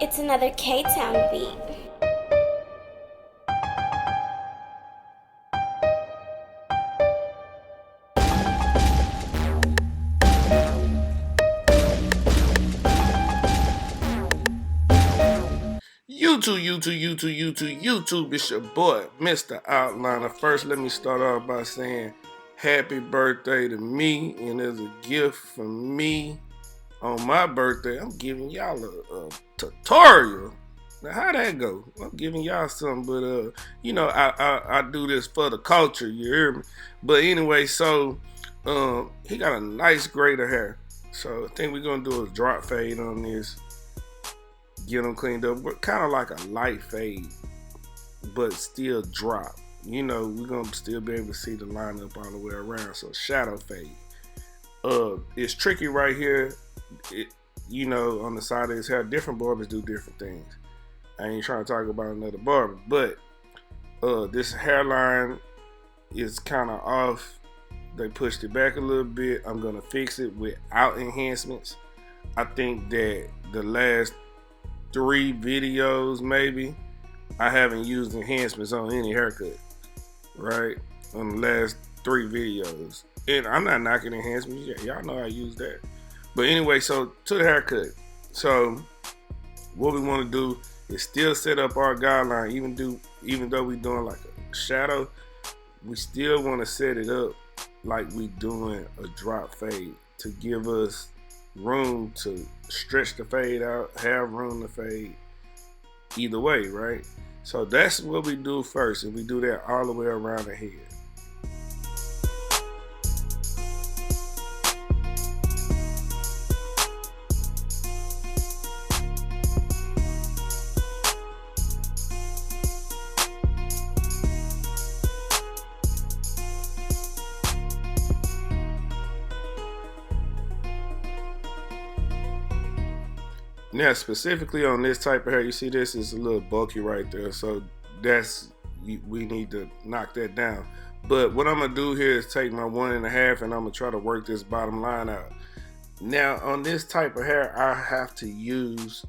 It's another K-Town beat. YouTube, it's your boy, Mr. Outliner. First, let me start off by saying happy birthday to me, and as a gift from me on my birthday, I'm giving y'all a tutorial. Now, how that go? I'm giving y'all something, but I do this for the culture. You hear me? But anyway, so he got a nice grade of hair, so I think we're gonna do a drop fade on this. Get them cleaned up, but kind of like a light fade, but still drop. We're gonna still be able to see the lineup all the way around. So shadow fade. It's tricky right here. On the side of his hair, different barbers do different things. I ain't trying to talk about another barber, but this hairline is kind of off. They pushed it back a little bit. I'm gonna fix it without enhancements. I think that the last 3 videos maybe I haven't used enhancements on any haircut, right? On the last 3 videos, and I'm not knocking enhancements. Y'all know I use that. But anyway, so to the haircut. So what we want to do is still set up our guideline, even though we're doing like a shadow, we still want to set it up like we doing a drop fade to give us room to stretch the fade out, have room to fade either way, right? So that's what we do first, and we do that all the way around the head. Now, specifically on this type of hair, you see this is a little bulky right there, so we need to knock that down. But what I'm gonna do here is take my 1.5 and I'm gonna try to work this bottom line out. Now, on this type of hair, I have to use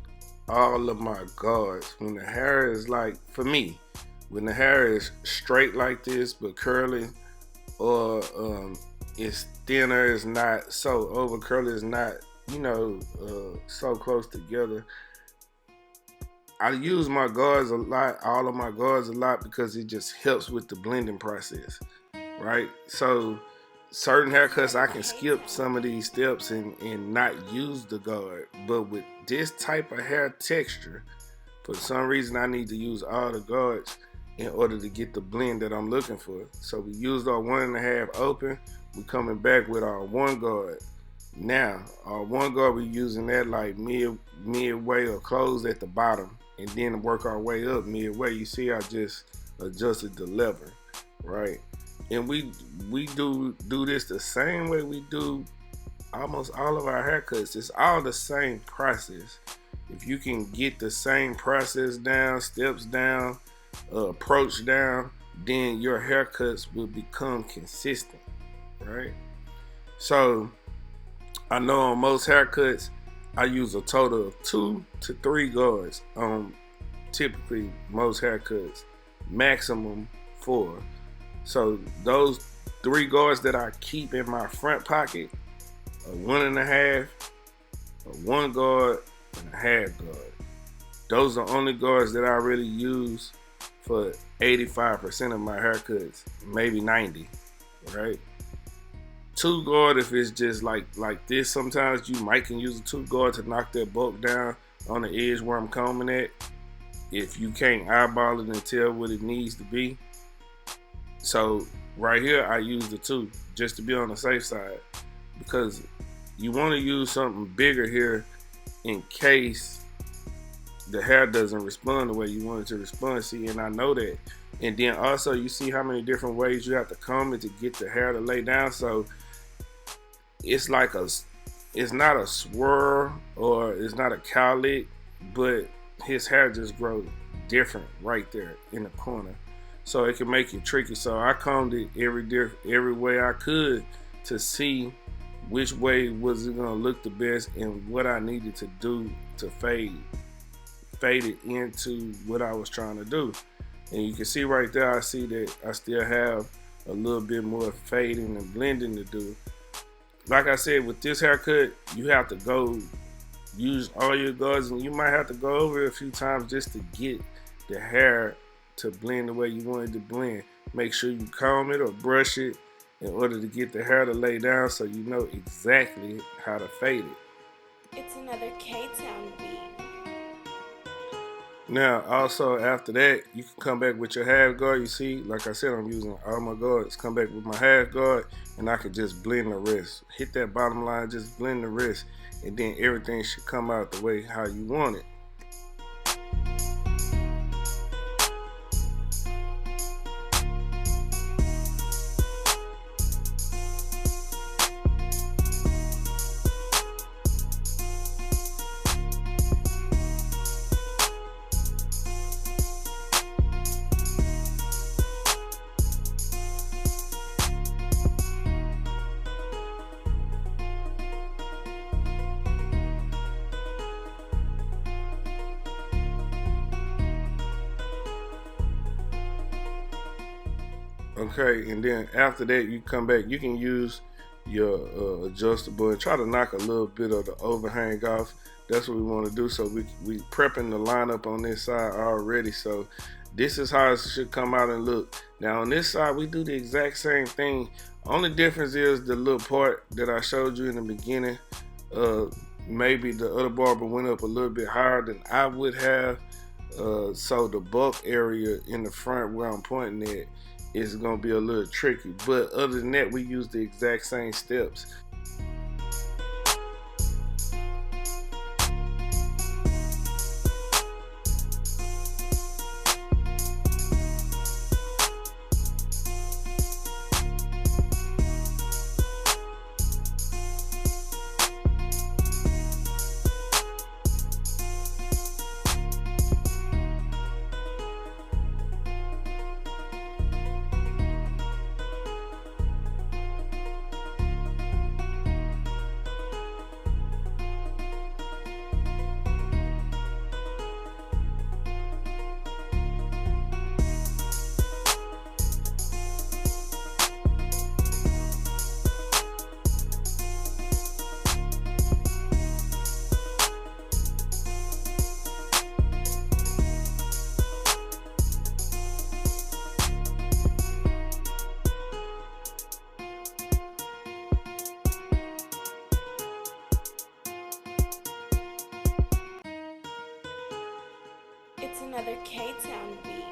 all of my guards. When the hair is like, for me, when the hair is straight like this but curly, or it's thinner, it's not so over curly, it's not so close together, I use my guards a lot, all of my guards a lot, because it just helps with the blending process, right? So certain haircuts I can skip some of these steps and not use the guard, but with this type of hair texture, for some reason I need to use all the guards in order to get the blend that I'm looking for. So we used our 1.5 open, we're coming back with our 1 guard. Now, our 1 guard, we're using that like midway or closed at the bottom, and then work our way up midway. You see, I just adjusted the lever, right? And we do this the same way we do almost all of our haircuts. It's all the same process. If you can get the same process down, steps down, approach down, then your haircuts will become consistent, right? So I know on most haircuts, I use a total of 2 to 3 guards on typically most haircuts, maximum 4. So those 3 guards that I keep in my front pocket, a 1.5, a 1 guard, and a half guard. Those are the only guards that I really use for 85% of my haircuts, maybe 90, right? 2 guard if it's just like this. Sometimes you might can use a 2 guard to knock that bulk down on the edge where I'm combing at, if you can't eyeball it and tell what it needs to be. So right here I use the 2 just to be on the safe side, because you want to use something bigger here in case the hair doesn't respond the way you want it to respond. See, and I know that. And then also you see how many different ways you have to comb it to get the hair to lay down. So it's like it's not a swirl or it's not a cowlick, but his hair just grows different right there in the corner. So it can make it tricky. So I combed it every way I could to see which way was it gonna look the best and what I needed to do to fade. faded into what I was trying to do. And you can see right there, I see that I still have a little bit more fading and blending to do. Like I said, with this haircut, you have to go use all your guards, and you might have to go over it a few times just to get the hair to blend the way you want it to blend. Make sure you comb it or brush it in order to get the hair to lay down so you know exactly how to fade it. It's another K-Town beat. Now, also after that, you can come back with your half guard. You see, like I said, I'm using all my guards. Come back with my half guard, and I can just blend the rest. Hit that bottom line, just blend the rest, and then everything should come out the way how you want it. Okay, and then after that, you come back. You can use your adjustable and try to knock a little bit of the overhang off. That's what we want to do. So we prepping the lineup on this side already. So this is how it should come out and look. Now on this side, we do the exact same thing. Only difference is the little part that I showed you in the beginning. Maybe the other barber went up a little bit higher than I would have. So the bulk area in the front where I'm pointing at is going to be a little tricky, but other than that, we use the exact same steps. It's another K-Town beat.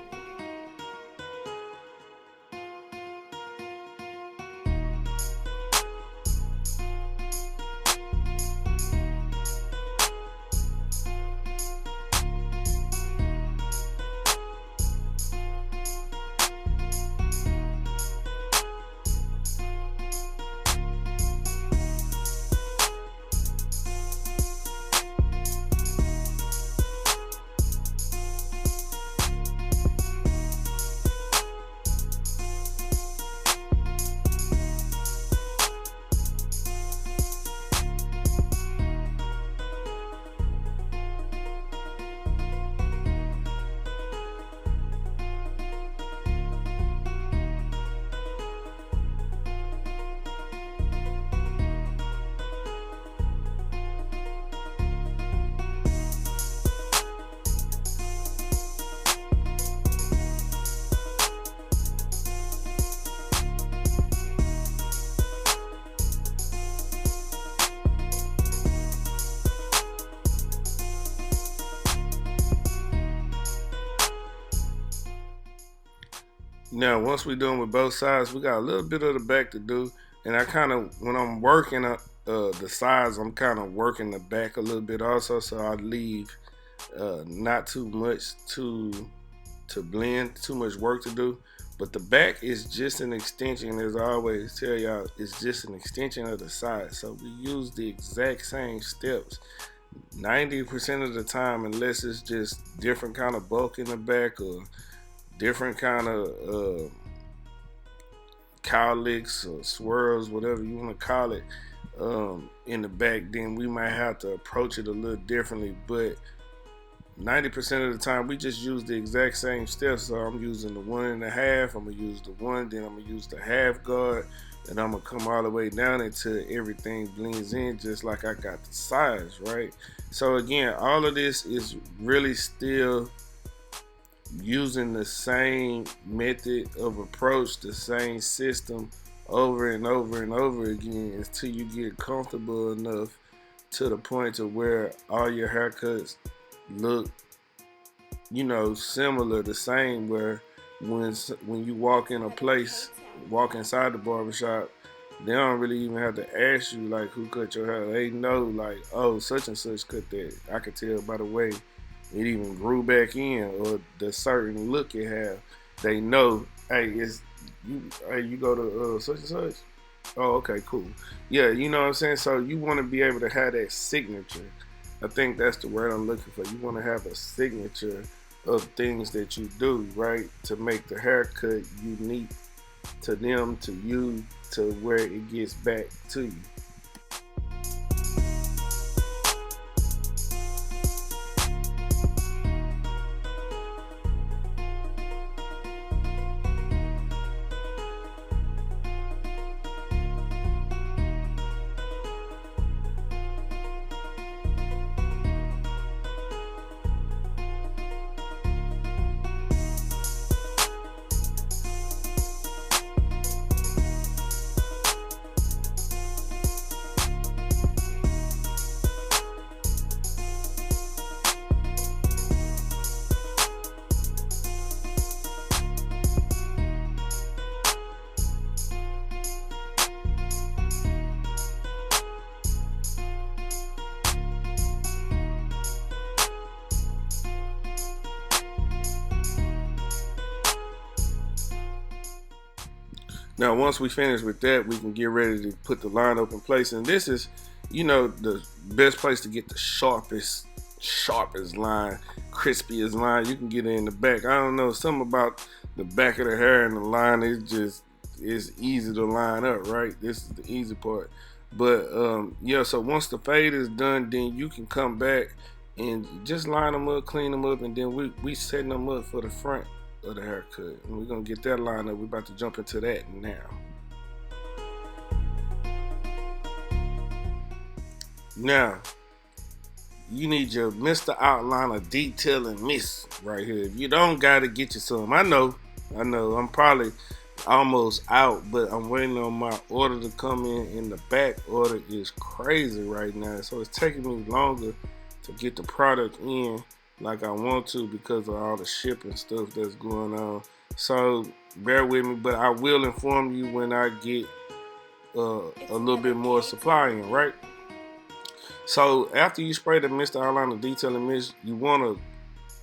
Now, once we're done with both sides, we got a little bit of the back to do. And I kind of, when I'm working the sides, I'm kind of working the back a little bit also. So I leave not too much to blend, too much work to do. But the back is just an extension, as I always tell y'all, it's just an extension of the side. So we use the exact same steps 90% of the time, unless it's just different kind of bulk in the back or different kind of cowlicks or swirls, whatever you want to call it, in the back, then we might have to approach it a little differently. But 90% of the time we just use the exact same steps. So I'm using the 1.5, I'm gonna use the 1, then I'm gonna use the half guard, and I'm gonna come all the way down until everything blends in just like I got the size, right? So again, all of this is really still using the same method of approach, the same system over and over and over again until you get comfortable enough to the point to where all your haircuts look, you know, similar, the same, where when you walk in a place, walk inside the barbershop, they don't really even have to ask you like who cut your hair. They know like, oh, such and such cut that. I could tell by the way it even grew back in or the certain look it have. They know, hey, it's you. Hey, you go to such and such. Oh, okay, cool. Yeah, you know what I'm saying. So you want to be able to have that signature. I think that's the word I'm looking for. You want to have a signature of things that you do, right, to make the haircut unique to them, to you, to where it gets back to you. Now, once we finish with that, we can get ready to put the line up in place. And this is, you know, the best place to get the sharpest line, crispiest line. You can get it in the back. I don't know, something about the back of the hair and the line is easy to line up, right? This is the easy part. But yeah, so once the fade is done, then you can come back and just line them up, clean them up, and then we setting them up for the front of the haircut, and we're gonna get that line up. We're about to jump into that now. Now, you need your Mr. Outliner Detailing Mist right here. If you don't got it, get you some. I know, I'm probably almost out, but I'm waiting on my order to come in, and the back order is crazy right now. So it's taking me longer to get the product in like I want to because of all the shipping stuff that's going on. So bear with me, but I will inform you when I get a little bit more supply in, right? So after you spray the Mr. Outliner Detailing Mist, you want to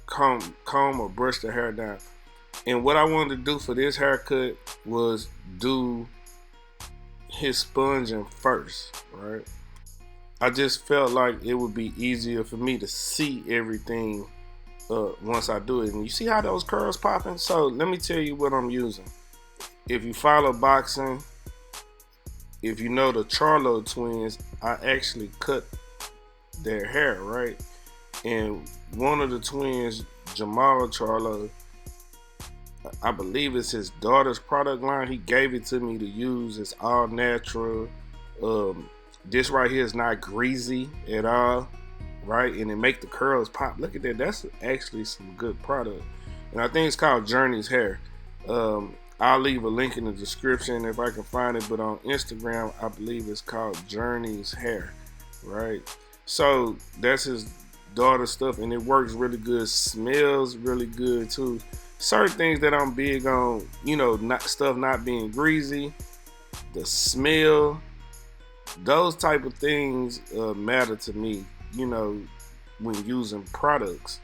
comb or brush the hair down. And what I wanted to do for this haircut was do his sponging first, right? I just felt like it would be easier for me to see everything once I do it. And you see how those curls popping? So let me tell you what I'm using. If you follow boxing, if you know the Charlo twins, I actually cut their hair, right? And one of the twins, Jamal Charlo, I believe it's his daughter's product line. He gave it to me to use. It's all natural. This right here is not greasy at all, right? And it make the curls pop. Look at that. That's actually some good product. And I think it's called Journey's Hair. I'll leave a link in the description if I can find it. But on Instagram, I believe it's called Journey's Hair, right? So that's his daughter's stuff, and it works really good. Smells really good too. Certain things that I'm big on, you know, not being greasy, the smell. Those type of things matter to me, you know, when using products.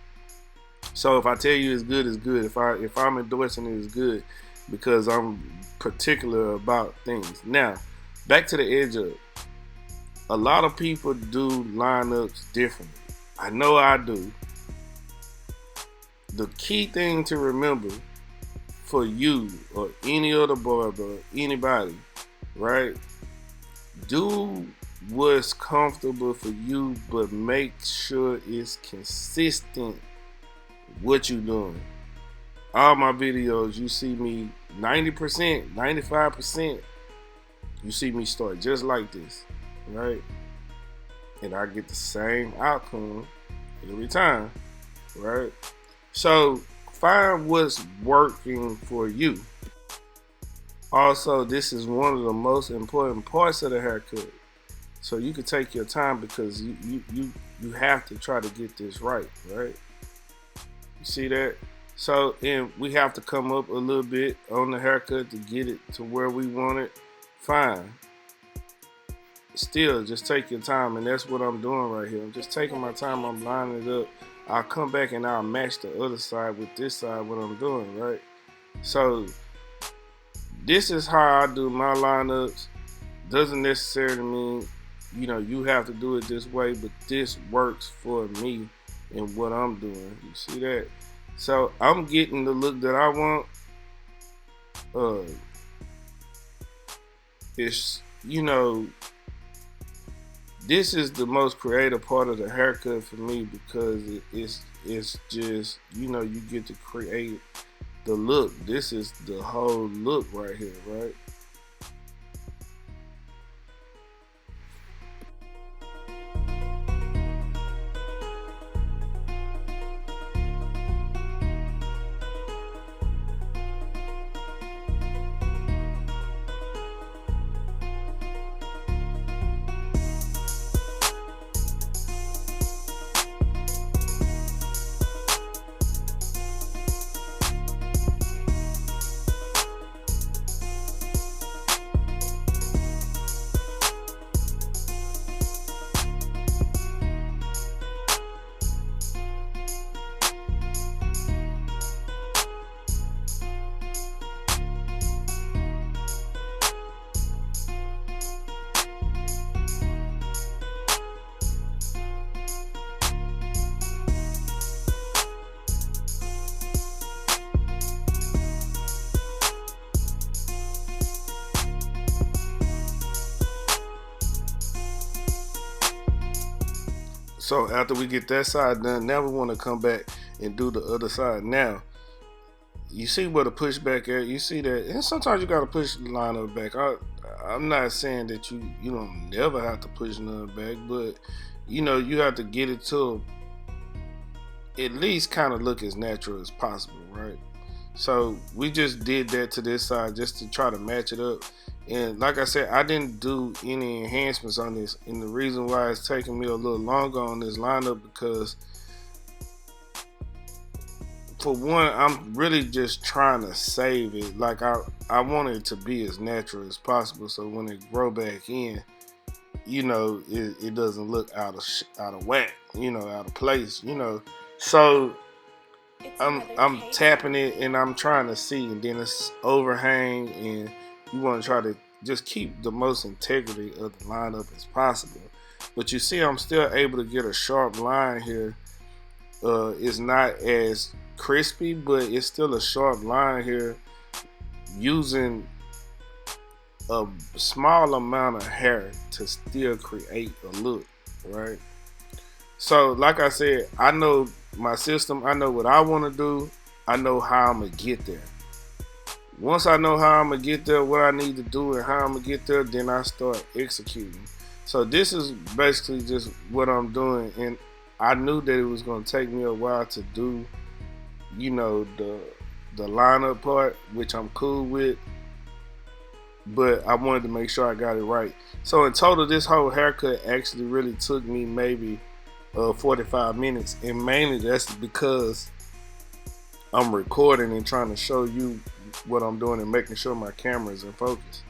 So if I tell you it's good, it's good. If I'm endorsing it, it's good because I'm particular about things. Now, back to the edge up. A lot of people do lineups differently. I know I do. The key thing to remember for you or any other barber, or anybody, right? Do what's comfortable for you, but make sure it's consistent what you doing. All my videos, you see me 90%, 95%, you see me start just like this, right? And I get the same outcome every time, right? So find what's working for you. Also, this is one of the most important parts of the haircut. So you can take your time because you have to try to get this right? You see that? So, and we have to come up a little bit on the haircut to get it to where we want it. Fine. Still, just take your time, and that's what I'm doing right here. I'm just taking my time. I'm lining it up. I'll come back and I'll match the other side with this side, what I'm doing, right? So this is how I do my lineups. Doesn't necessarily mean, you know, you have to do it this way, but this works for me and what I'm doing. You see that? So I'm getting the look that I want. It's, you know, this is the most creative part of the haircut for me because it's just, you know, you get to create the look. This is the whole look right here, right? So after we get that side done, now we want to come back and do the other side. Now, you see where the pushback at? You see that? And sometimes you got to push the line up back. I'm not saying that you don't never have to push none back, but you know, you have to get it to at least kind of look as natural as possible, right? So we just did that to this side just to try to match it up. And like I said, I didn't do any enhancements on this, and the reason why it's taking me a little longer on this lineup because, for one, I'm really just trying to save it. Like I want it to be as natural as possible, so when it grow back in, you know, it doesn't look out of whack, you know, out of place, you know. So I'm tapping it and I'm trying to see, and then it's overhang, and you want to try to just keep the most integrity of the lineup as possible. But you see, I'm still able to get a sharp line here. It's not as crispy, but it's still a sharp line here using a small amount of hair to still create a look, right? So like I said, I know my system, I know what I want to do, I know how I'm gonna get there. Once I know how I'm gonna get there, what I need to do and how I'm gonna get there, then I start executing. So this is basically just what I'm doing, and I knew that it was gonna take me a while to do, you know, the lineup part, which I'm cool with, but I wanted to make sure I got it right. So in total, this whole haircut actually really took me maybe 45 minutes, and mainly that's because I'm recording and trying to show you what I'm doing and making sure my camera is in focus.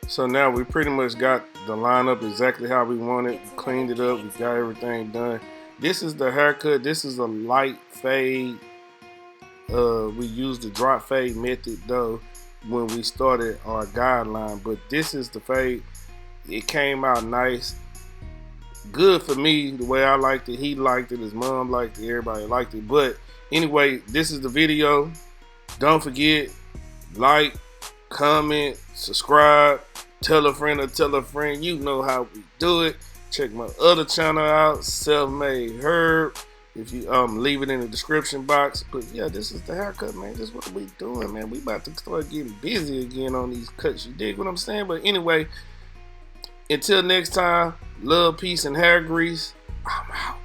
So now we pretty much got the lineup exactly how we want it. It's Cleaned it another up. We got everything done. This is the haircut. This is a light fade. We used the drop fade method though when we started our guideline, but this is the fade. It came out nice, good for me the way I liked it. He liked it, his mom liked it, everybody liked it. But anyway, this is the video. Don't forget, like, comment, subscribe, tell a friend or tell a friend. You know how we do it. Check my other channel out, Self-Made Herb. If you leave it in the description box. But yeah, this is the haircut, man. This is what we doing, man. We about to start getting busy again on these cuts. You dig what I'm saying? But anyway, until next time, love, peace, and hair grease. I'm out.